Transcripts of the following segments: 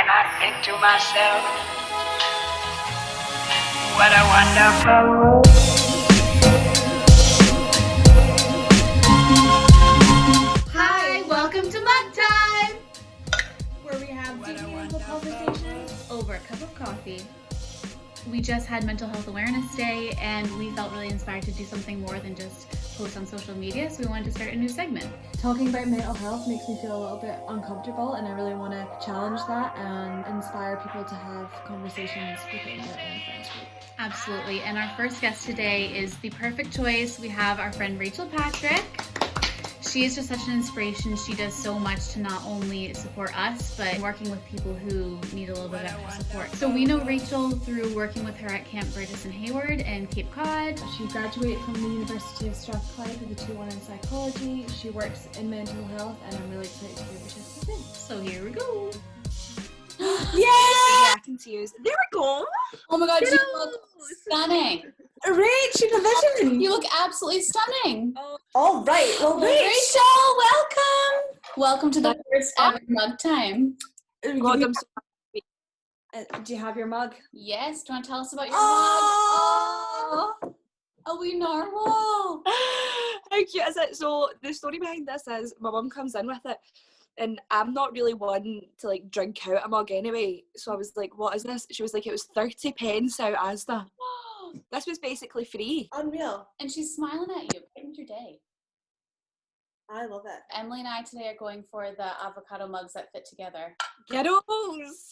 and I think to myself, what a wonderful world. Hi, welcome to Mug Time, where we have deep meaningful conversations over a cup of coffee. We just had Mental Health Awareness Day, and we felt really inspired to do something more than just post on social media, so we wanted to start a new segment. Talking about mental health makes me feel a little bit uncomfortable, and I really want to challenge that and inspire people to have conversations within their own friends group. Absolutely, and our first guest today is the perfect choice. We have our friend Rachel Patrick. She is just such an inspiration. She does so much to not only support us, but working with people who need a little bit of extra support. So we know Rachel through working with her at Camp Burgess and Hayward and Cape Cod. She graduated from the University of Strathclyde with a 2-1 in psychology. She works in mental health, and I'm really excited to hear what she has to say. So here we go. Yay! Reacting to you. There we go. Oh my god, you look stunning. Rach, your vision. You look absolutely stunning. All right. Well, Rachel, welcome. Welcome to the first ever Mug Time. God, I'm so Do you have your mug? Yes, do you want to tell us about your Oh. mug? Oh, are we normal? How cute is it? So the story behind this is my mum comes in with it, and I'm not really one to like drink out a mug anyway. So I was like, "What is this?" She was like, "It was 30 pence out Asda. This was basically free." Unreal. And she's smiling at you. Brightened your day. I love it. Emily and I today are going for the avocado mugs that fit together. Kiddos.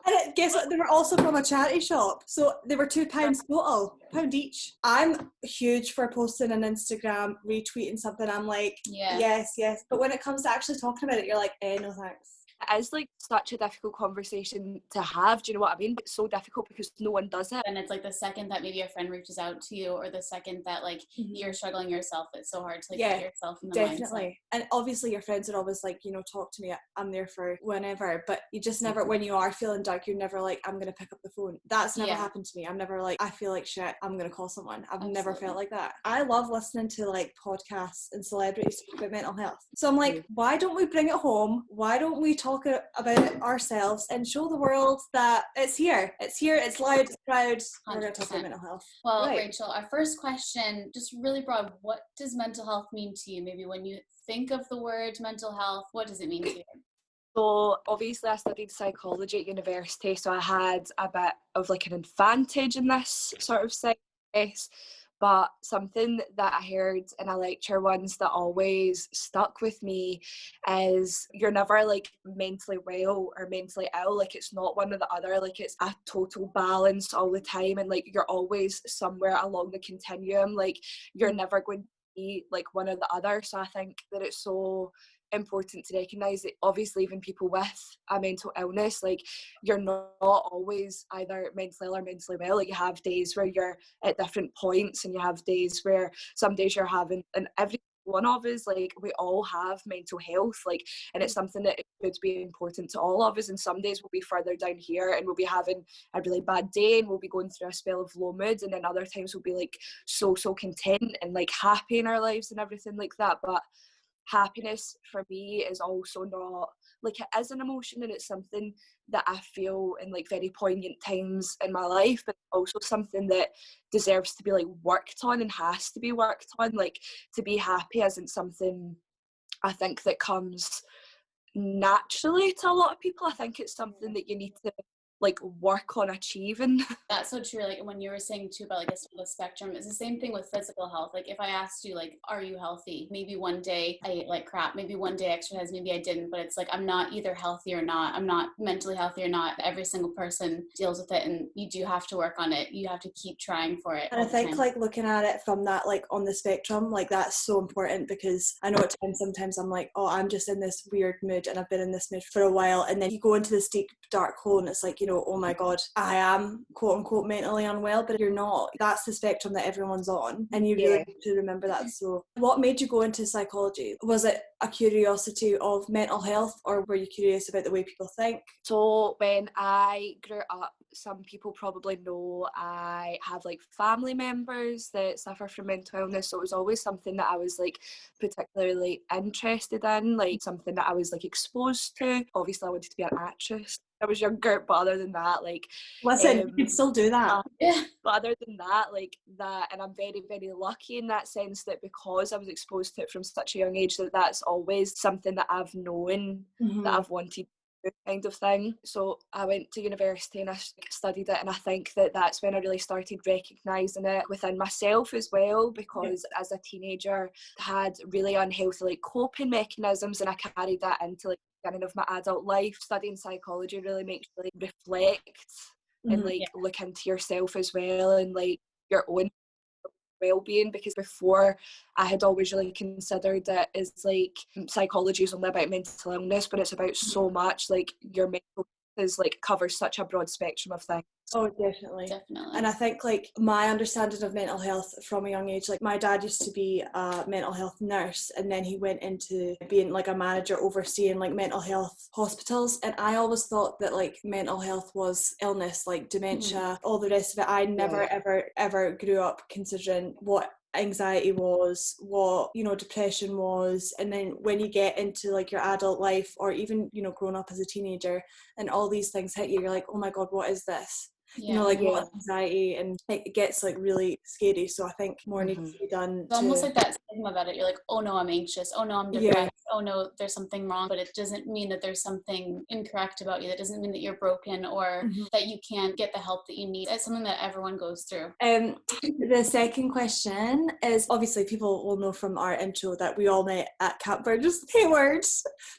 And guess what? They were also from a charity shop. So they were £2 total, £1 each. I'm huge for posting on Instagram, retweeting something. I'm like, Yeah. yes. But when it comes to actually talking about it, you're like, no thanks. It is like such a difficult conversation to have. Do you know what I mean? It's so difficult because no one does it. And it's like the second that maybe a friend reaches out to you, or the second that like you're struggling yourself, it's so hard to like put yourself in the Definitely. mindset. And obviously your friends are always like, talk to me, I'm there for whenever, but you just never, when you are feeling dark, you're never like, I'm going to pick up the phone. That's never happened to me. I'm never like, I feel like shit, I'm going to call someone. I've never felt like that. I love listening to like podcasts and celebrities talk about mental health. So I'm like, why don't we bring it home? Why don't we talk about it ourselves and show the world that it's here, it's loud, it's proud. 100%. We're going to talk about mental health. Well, Right. Rachel, our first question, just really broad, what does mental health mean to you? Maybe when you think of the word mental health, what does it mean to you? So obviously I studied psychology at university, so I had a bit of like an advantage in this sort of side, I guess. But something that I heard in a lecture once that always stuck with me is you're never like mentally well or mentally ill. Like it's not one or the other. Like it's a total balance all the time, and like you're always somewhere along the continuum. Like you're never going to be like one or the other. So I think that it's so important to recognise that obviously even people with a mental illness, like you're not always either mentally ill or mentally well. Like you have days where you're at different points, and you have days where some days you're having, and every one of us, like we all have mental health, like, and it's something that could be important to all of us. And some days we'll be further down here and we'll be having a really bad day and we'll be going through a spell of low mood, and then other times we'll be like so content and like happy in our lives and everything like that. But happiness for me is also not like, it is an emotion, and it's something that I feel in like very poignant times in my life, but also something that deserves to be like worked on and has to be worked on. Like to be happy isn't something I think that comes naturally to a lot of people. I think it's something that you need to like work on achieving. That's so true. Like when you were saying too about like the spectrum, it's the same thing with physical health. Like if I asked you like, are you healthy? Maybe one day I ate like crap. Maybe one day I exercised. Maybe I didn't. But it's like I'm not either healthy or not. I'm not mentally healthy or not. Every single person deals with it, and you do have to work on it. You have to keep trying for it. And I think like looking at it from that, like on the spectrum, like that's so important, because I know at times sometimes I'm like, oh, I'm just in this weird mood and I've been in this mood for a while, and then you go into this deep dark hole and it's like, oh my god, I am quote unquote mentally unwell, but you're not. That's the spectrum that everyone's on, and you really need to remember that. So what made you go into psychology? Was it a curiosity of mental health, or were you curious about the way people think? So when I grew up, some people probably know I have like family members that suffer from mental illness, so it was always something that I was like particularly interested in, like something that I was like exposed to. Obviously I wanted to be an actress. I was younger, but other than that, like Listen, you can still do that. but other than that, like that, and I'm very, very lucky in that sense that because I was exposed to it from such a young age, that's always something that I've known that I've wanted to do, kind of thing. So I went to university and I studied it, and I think that that's when I really started recognising it within myself as well, because as a teenager I had really unhealthy like coping mechanisms, and I carried that into like beginning of my adult life. Studying psychology really makes you like reflect and like look into yourself as well, and like your own well-being, because before I had always really considered it as like psychology is only about mental illness, but it's about so much, like your mental is like covers such a broad spectrum of things. Oh, definitely. And I think like my understanding of mental health from a young age, like my dad used to be a mental health nurse, and then he went into being like a manager overseeing like mental health hospitals, and I always thought that like mental health was illness, like dementia, all the rest of it. I never ever grew up considering what anxiety was, what, you know, depression was. And then when you get into like your adult life, or even, you know, growing up as a teenager, and all these things hit you, you're like, oh my god, what is this? You know, like what anxiety, and it gets like really scary. So I think more needs to be done. It's almost like that stigma about it. You're like, oh no, I'm anxious. Oh no, I'm depressed. Oh no, there's something wrong. But it doesn't mean that there's something incorrect about you. That doesn't mean that you're broken, or that you can't get the help that you need. It's something that everyone goes through. The second question is, obviously people will know from our intro that we all met at Camp Burgess Hayward.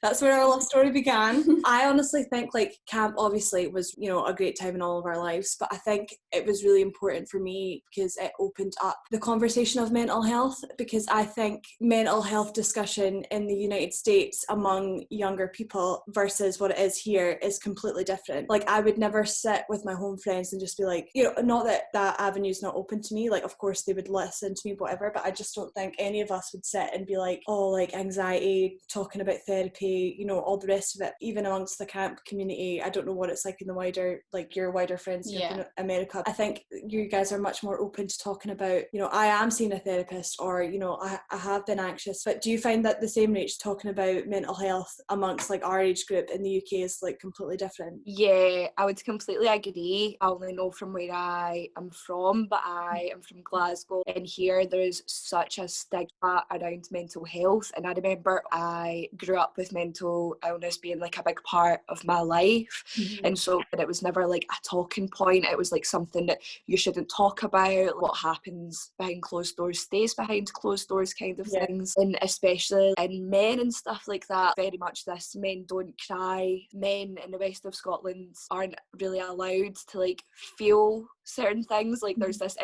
That's where our love story began. I honestly think like camp obviously was, you know, a great time in all of our lives, but I think it was really important for me because it opened up the conversation of mental health, because I think mental health discussion in the United States among younger people versus what it is here is completely different. Like I would never sit with my home friends and just be like, you know, not that that avenue is not open to me, like of course they would listen to me, whatever, but I just don't think any of us would sit and be like, oh, like anxiety, talking about therapy, you know, all the rest of it. Even amongst the camp community, I don't know what it's like in the wider, like your wider friends in America. I think you guys are much more open to talking about, you know, I am seeing a therapist, or, you know, I have been anxious. But do you find that the same rate talking about mental health amongst like our age group in the UK is like completely different? Yeah, I would completely agree. I only know from where I am from, but I am from Glasgow, and here there's such a stigma around mental health. And I remember I grew up with mental illness being like a big part of my life, and so it was never like a talking point. It was like something that you shouldn't talk about. What happens behind closed doors stays behind closed doors, kind of things. And especially in men and stuff like that, very much this men don't cry. Men in the west of Scotland aren't really allowed to like feel certain things. Like there's this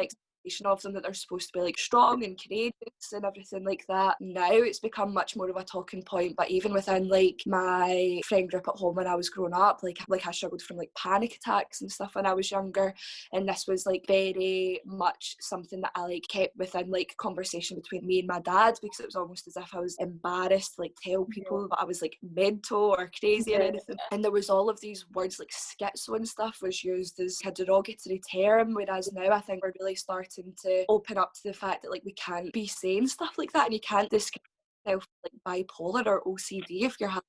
of them that they're supposed to be like strong and courageous and everything like that. Now it's become much more of a talking point, but even within like my friend group at home when I was growing up, like I struggled from like panic attacks and stuff when I was younger, and this was like very much something that I like kept within like conversation between me and my dad, because it was almost as if I was embarrassed to like tell people that I was like mental or crazy or anything. And there was all of these words like schizo and stuff was used as a derogatory term, whereas now I think we're really starting to open up to the fact that like we can't be saying stuff like that, and you can't describe yourself like bipolar or OCD if you're having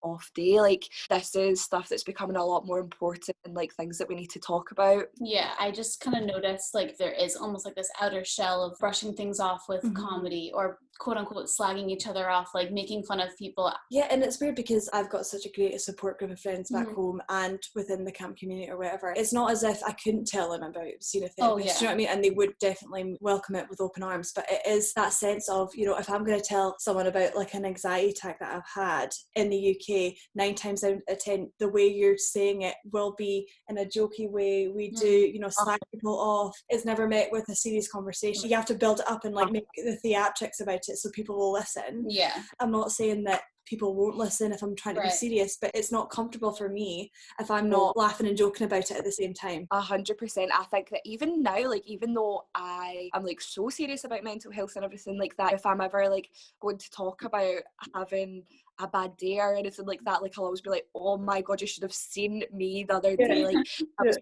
an off day. Like this is stuff that's becoming a lot more important, and like things that we need to talk about. Yeah, I just kind of noticed like there is almost like this outer shell of brushing things off with comedy, or quote unquote slagging each other off, like making fun of people. Yeah, and it's weird because I've got such a great support group of friends back home and within the camp community or whatever. It's not as if I couldn't tell them about seeing a therapist, you know what I mean? And they would definitely welcome it with open arms. But it is that sense of, you know, if I'm going to tell someone about like an anxiety attack that I've had in the UK, 9 times out of 10, the way you're saying it will be in a jokey way. We do, you know, slag people off. It's never met with a serious conversation. You have to build it up and like make the theatrics about it so people will listen. Yeah. I'm not saying that people won't listen if I'm trying to be serious, but it's not comfortable for me if I'm not laughing and joking about it at the same time. 100%. I think that even now, like even though I am like so serious about mental health and everything like that, if I'm ever like going to talk about having a bad day or anything like that, like I'll always be like, oh my god, you should have seen me the other day, like I was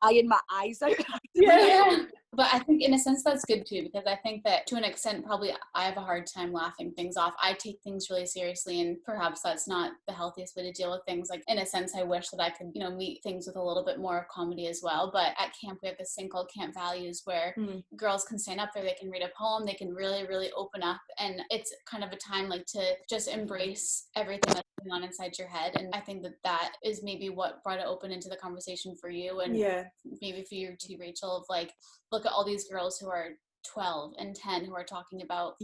crying my eyes out. Yeah. But I think in a sense that's good too, because I think that to an extent probably I have a hard time laughing things off. I take things really seriously, and perhaps that's not the healthiest way to deal with things. Like in a sense I wish that I could, you know, meet things with a little bit more comedy as well. But at camp we have this thing called Camp Values where girls can stand up there, they can read a poem, they can really, really open up, and it's kind of a time like to just embrace everything that's going on inside your head. And I think that that is maybe what brought it open into the conversation for you, and maybe for you too, Rachel, of like, look at all these girls who are 12 and 10 who are talking about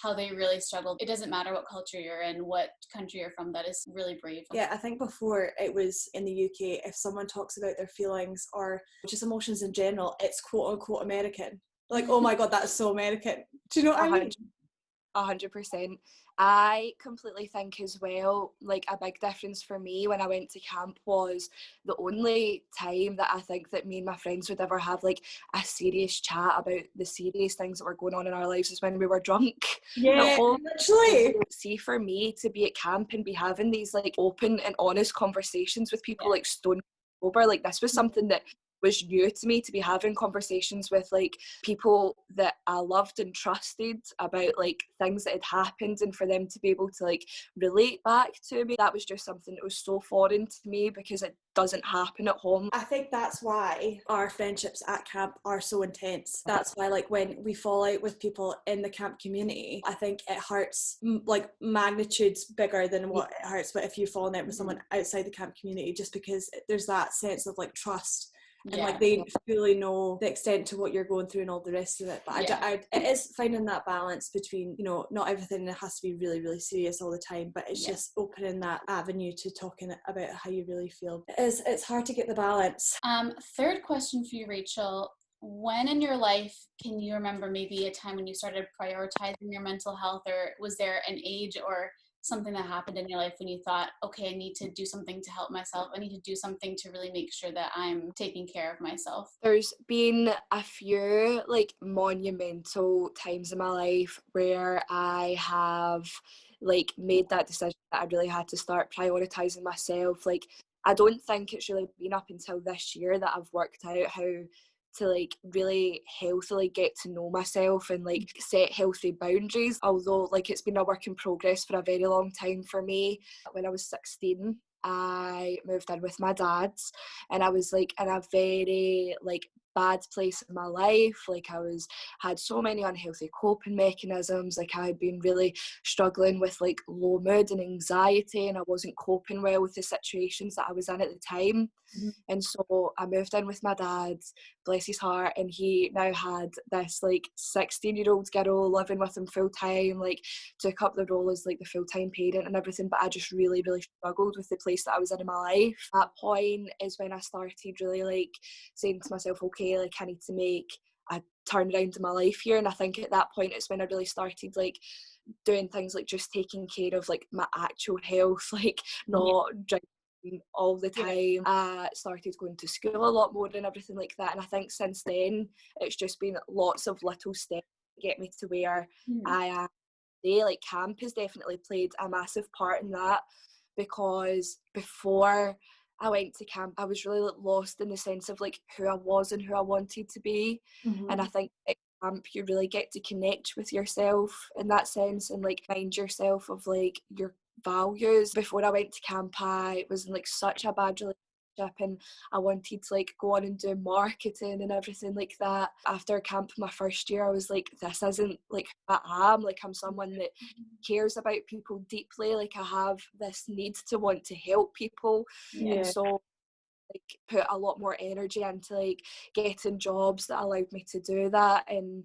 how they really struggled. It doesn't matter what culture you're in, what country you're from. That is really brave. Yeah, I think before it was in the UK, if someone talks about their feelings or just emotions in general, it's quote unquote American. Like, oh my god, that's so American. Do you know what I mean? 100%. I completely think as well, like a big difference for me when I went to camp was the only time that I think that me and my friends would ever have like a serious chat about the serious things that were going on in our lives is when we were drunk. Yeah, literally. See, for me to be at camp and be having these like open and honest conversations with people like stone sober, like this was something that was new to me, to be having conversations with like people that I loved and trusted about like things that had happened, and for them to be able to like relate back to me, that was just something that was so foreign to me because it doesn't happen at home. I think that's why our friendships at camp are so intense. That's why like when we fall out with people in the camp community, I think it hurts like magnitudes bigger than what it hurts but if you've fallen out with someone outside the camp community, just because there's that sense of like trust. And like they fully know the extent to what you're going through and all the rest of it. But it is finding that balance between, you know, not everything has to be really, really serious all the time, but it's just opening that avenue to talking about how you really feel. It's hard to get the balance. Third question for you, Rachel. When in your life can you remember maybe a time when you started prioritizing your mental health, or was there an age or something that happened in your life when you thought, okay, I need to do something to help myself. I need to do something to really make sure that I'm taking care of myself? There's been a few like monumental times in my life where I have like made that decision that I really had to start prioritizing myself. Like I don't think it's really been up until this year that I've worked out how to like really healthily get to know myself and like set healthy boundaries, although like it's been a work in progress for a very long time for me. When I was 16, I moved in with my dad's, and I was like in a very like bad place in my life. Like had so many unhealthy coping mechanisms. Like I had been really struggling with like low mood and anxiety, and I wasn't coping well with the situations that I was in at the time. And so I moved in with my dad, bless his heart, and he now had this like 16-year-old girl living with him full time, like took up the role as like the full-time parent and everything. But I just really, really struggled with the place that I was in my life. That point is when I started really like saying to myself, okay, like I need to make a turnaround in my life here. And I think at that point it's when I really started like doing things like just taking care of like my actual health, like not drinking all the time. I started going to school a lot more and everything like that, and I think since then it's just been lots of little steps to get me to where I am today. Like camp has definitely played a massive part in that, because before I went to camp I was really lost in the sense of like who I was and who I wanted to be. And I think at camp you really get to connect with yourself in that sense and like find yourself of like your values. Before I went to camp I was in like such a bad relationship, and I wanted to like go on and do marketing and everything like that. After camp my first year I was like, this isn't like who I am. Like I'm someone that cares about people deeply, like I have this need to want to help people. And so like put a lot more energy into like getting jobs that allowed me to do that, and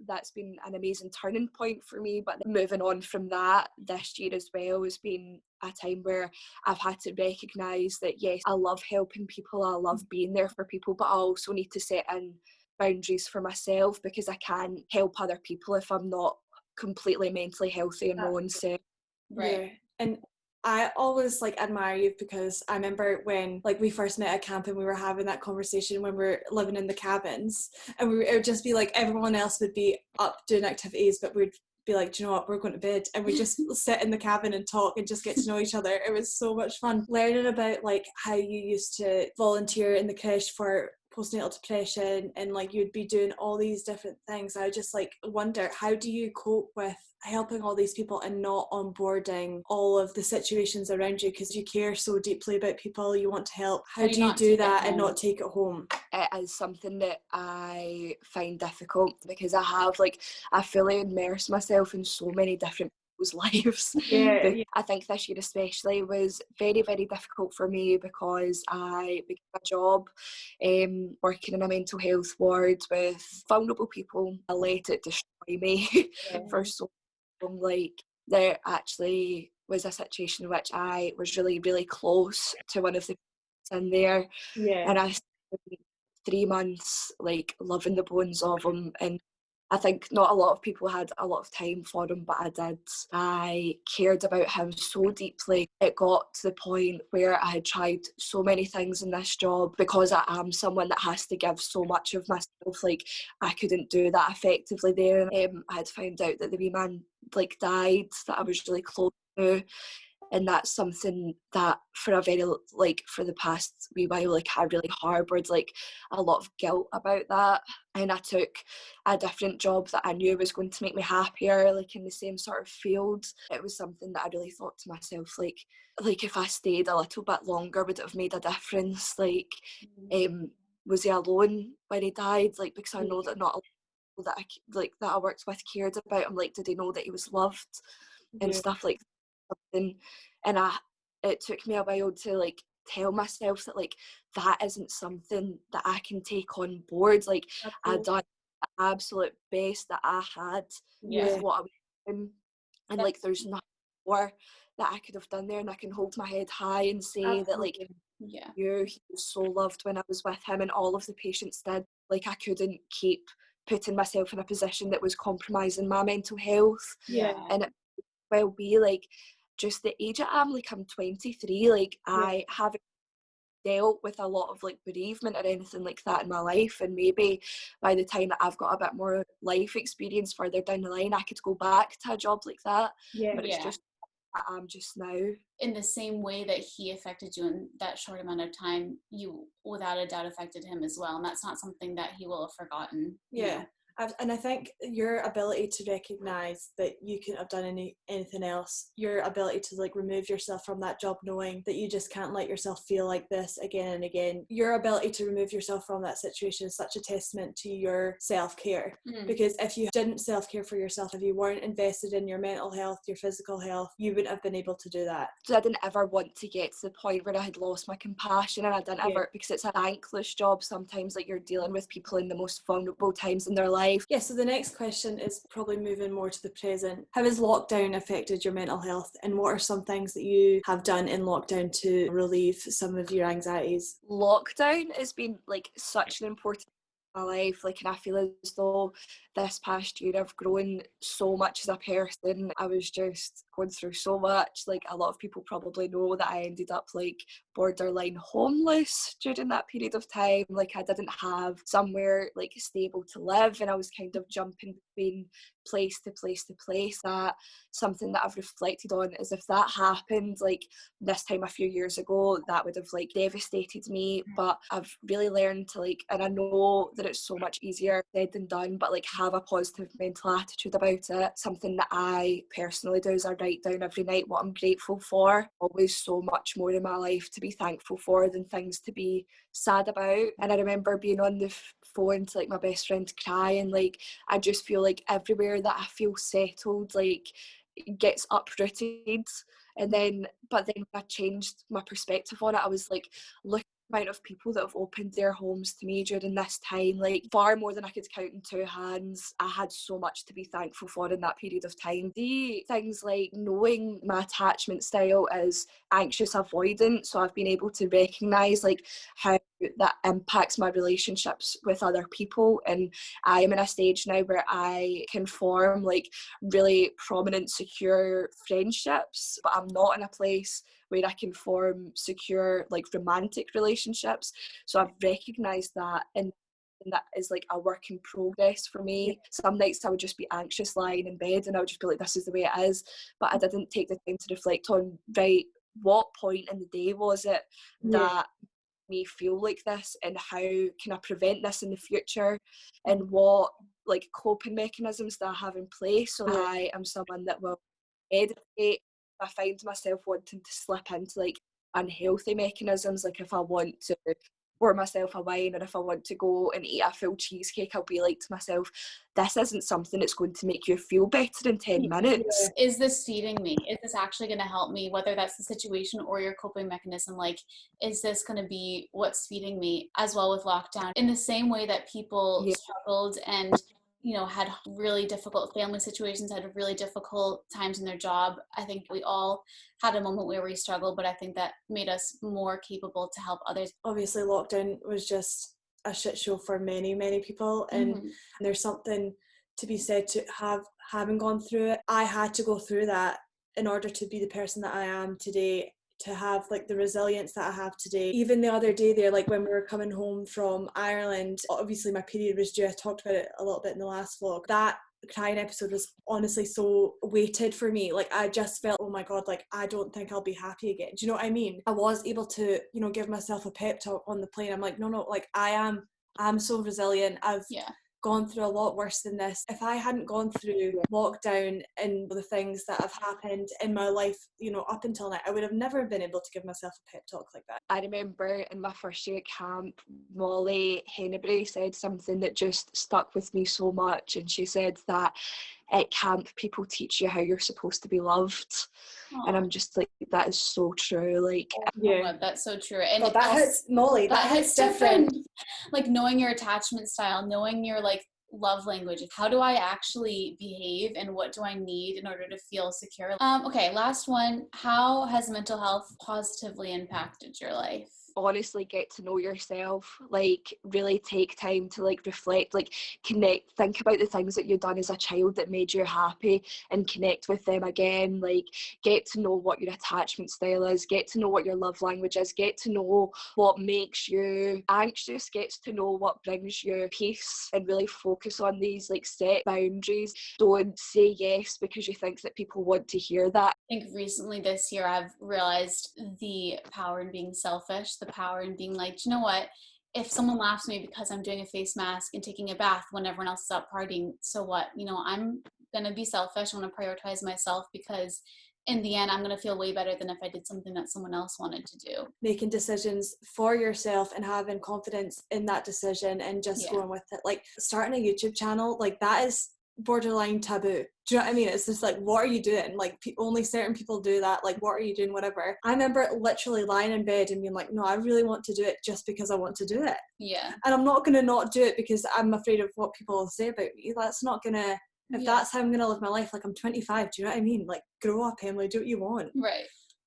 that's been an amazing turning point for me. But moving on from that, this year as well has been a time where I've had to recognise that yes, I love helping people, I love being there for people, but I also need to set in boundaries for myself, because I can't help other people if I'm not completely mentally healthy in my own self. Yeah. And I always like admire you, because I remember when like we first met at camp and we were having that conversation when we were living in the cabins, and it would just be like everyone else would be up doing activities, but we'd be like, do you know what, we're going to bed, and we just sit in the cabin and talk and just get to know each other. It was so much fun learning about like how you used to volunteer in the creche for postnatal depression, and like you'd be doing all these different things. I just like wonder, how do you cope with helping all these people and not onboarding all of the situations around you, because you care so deeply about people, you want to help. How do you do that and not take it home? It is something that I find difficult, because I fully immerse myself in so many different people's lives. Yeah. I think this year especially was very, very difficult for me, because I began a job working in a mental health ward with vulnerable people. I let it destroy me for so long. Like, there actually was a situation in which I was really, really close to one of the people in there, and I spent 3 months like loving the bones of him. And I think not a lot of people had a lot of time for him, but I did. I cared about him so deeply. It got to the point where I had tried so many things in this job, because I am someone that has to give so much of myself. Like, I couldn't do that effectively there. I had found out that the wee man like died that I was really close to. And that's something that for the past wee while, like, I really harboured like a lot of guilt about that. And I took a different job that I knew was going to make me happier, like in the same sort of field. It was something that I really thought to myself, like if I stayed a little bit longer, would it have made a difference? Like, was he alone when he died? Like, because I know that not a lot of people that I worked with cared about him. Like, did he know that he was loved and stuff like that? And it took me a while to like tell myself that like that isn't something that I can take on board. Like, I done the absolute best that I had with what I was doing, and like there's nothing more that I could have done there, and I can hold my head high and say that like he was so loved when I was with him, and all of the patients did. Like, I couldn't keep putting myself in a position that was compromising my mental health. And it will be like just the age I am, like I'm 23, like I haven't dealt with a lot of like bereavement or anything like that in my life, and maybe by the time that I've got a bit more life experience further down the line, I could go back to a job like that. But it's just that I'm just now. In the same way that he affected you in that short amount of time, you without a doubt affected him as well, and that's not something that he will have forgotten. You know? And I think your ability to recognise that you couldn't have done anything else, your ability to like remove yourself from that job knowing that you just can't let yourself feel like this again and again, your ability to remove yourself from that situation is such a testament to your self-care. Because if you didn't self-care for yourself, if you weren't invested in your mental health, your physical health, you wouldn't have been able to do that. So I didn't ever want to get to the point where I had lost my compassion, and I didn't ever, because it's a thankless job sometimes, like you're dealing with people in the most vulnerable times in their life. Yeah, so the next question is probably moving more to the present. How has lockdown affected your mental health, and what are some things that you have done in lockdown to relieve some of your anxieties? Lockdown has been like such an important part of my life, like, and I feel as though this past year I've grown so much as a person. I was just going through so much. Like, a lot of people probably know that I ended up like borderline homeless during that period of time. Like, I didn't have somewhere like stable to live, and I was kind of jumping between place to place to place. That something that I've reflected on is, if that happened like this time a few years ago, that would have like devastated me. But I've really learned to like, and I know that it's so much easier said than done, but like have a positive mental attitude about it. Something that I personally do is I write down every night what I'm grateful for. Always so much more in my life to be thankful for than things to be sad about. And I remember being on the phone to like my best friend crying. Like, I just feel like everywhere that I feel settled like gets uprooted. And then when I changed my perspective on it, I was like, look at the amount of people that have opened their homes to me during this time, like far more than I could count in two hands. I had so much to be thankful for in that period of time. The things like knowing my attachment style is anxious avoidant, so I've been able to recognise like how that impacts my relationships with other people, and I am in a stage now where I can form like really prominent, secure friendships, but I'm not in a place where I can form secure like romantic relationships. So I've recognised that, and that is like a work in progress for me. Some nights I would just be anxious lying in bed and I would just be like, this is the way it is. But I didn't take the time to reflect on, right, what point in the day was it that me feel like this, and how can I prevent this in the future, and what like coping mechanisms that I have in place, so I am someone that will meditate. I find myself wanting to slip into like unhealthy mechanisms, like if I want to pour myself a wine, or if I want to go and eat a full cheesecake, I'll be like to myself, this isn't something that's going to make you feel better in 10 minutes. Is this feeding me? Is this actually going to help me, whether that's the situation or your coping mechanism? Like, is this going to be what's feeding me? As well with lockdown, in the same way that people struggled and had really difficult family situations, had really difficult times in their job. I think we all had a moment where we struggled, but I think that made us more capable to help others. Obviously, lockdown was just a shit show for many, many people, and there's something to be said to having gone through it. I had to go through that in order to be the person that I am today, to have like the resilience that I have today. Even the other day there, like when we were coming home from Ireland, obviously my period was due. I talked about it a little bit in the last vlog. That crying episode was honestly so weighted for me. Like I just felt, oh my God, like I don't think I'll be happy again. Do you know what I mean? I was able to, give myself a pep talk on the plane. I'm like, no, like I'm so resilient. I've gone through a lot worse than this. If I hadn't gone through lockdown and the things that have happened in my life, up until now, I would have never been able to give myself a pep talk like that. I remember in my first year at camp, Molly Hennebury said something that just stuck with me so much, and she said that at camp people teach you how you're supposed to be loved. And I'm just like, that is so true. Like, oh God, that's so true. And that hits Molly. That hits different. Like knowing your attachment style, knowing your like love language. How do I actually behave, and what do I need in order to feel secure? Okay, last one. How has mental health positively impacted your life? Honestly, get to know yourself, like really take time to like reflect, like connect, think about the things that you've done as a child that made you happy and connect with them again. Like get to know what your attachment style is, get to know what your love language is, get to know what makes you anxious, get to know what brings you peace, and really focus on these, like set boundaries. Don't say yes because you think that people want to hear that. I think recently this year I've realized the power in being selfish, the power in being like, you know what, if someone laughs at me because I'm doing a face mask and taking a bath when everyone else is out partying, so what? I'm gonna be selfish. I'm gonna prioritize myself, because in the end I'm gonna feel way better than if I did something that someone else wanted to do. Making decisions for yourself and having confidence in that decision and just going with it. Like starting a YouTube channel, like that is borderline taboo. Do you know what I mean? It's just like, what are you doing? Like only certain people do that. Like, what are you doing? Whatever. I remember literally lying in bed and being like, no, I really want to do it just because I want to do it. Yeah. And I'm not going to not do it because I'm afraid of what people will say about me. That's not going to, if that's how I'm going to live my life, like I'm 25. Do you know what I mean? Like grow up, Emily, do what you want. Right.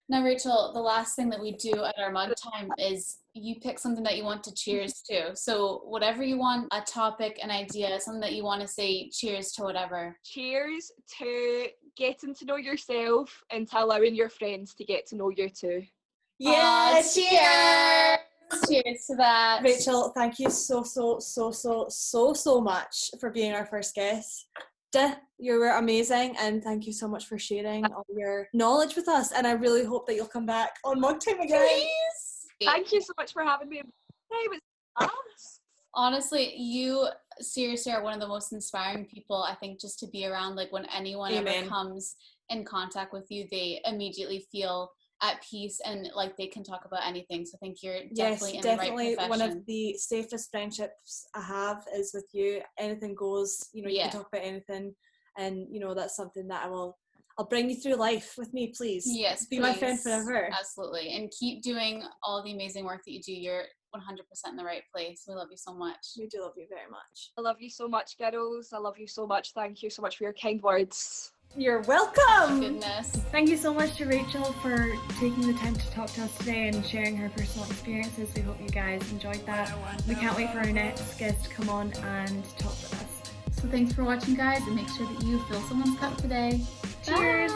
Now, Rachel, the last thing that we do at our mug time is you pick something that you want to cheers to. So whatever you want, a topic, an idea, something that you want to say cheers to, whatever. Cheers to getting to know yourself and to allowing your friends to get to know you too. Yeah, cheers! Cheers to that. Rachel, thank you so much for being our first guest. You were amazing, and thank you so much for sharing all your knowledge with us, and I really hope that you'll come back on Mug Time again. Please. Thank you so much for having me. It was us. Honestly, you seriously are one of the most inspiring people, I think, just to be around. Like when anyone ever comes in contact with you, they immediately feel at peace and like they can talk about anything. So I think you're definitely in the right profession. One of the safest friendships I have is with you. Anything goes, you can talk about anything, and that's something that I'll bring you through life with me, please. Yes, be my friend forever. Absolutely. And keep doing all the amazing work that you do. You're 100% in the right place. We love you so much. We do love you very much. I love you so much, girls. I love you so much. Thank you so much for your kind words. You're welcome. Goodness. Thank you so much to Rachel for taking the time to talk to us today and sharing her personal experiences. We hope you guys enjoyed that. We can't wait for our next guest to come on and talk with us. So thanks for watching, guys, and make sure that you fill someone's cup today. Cheers!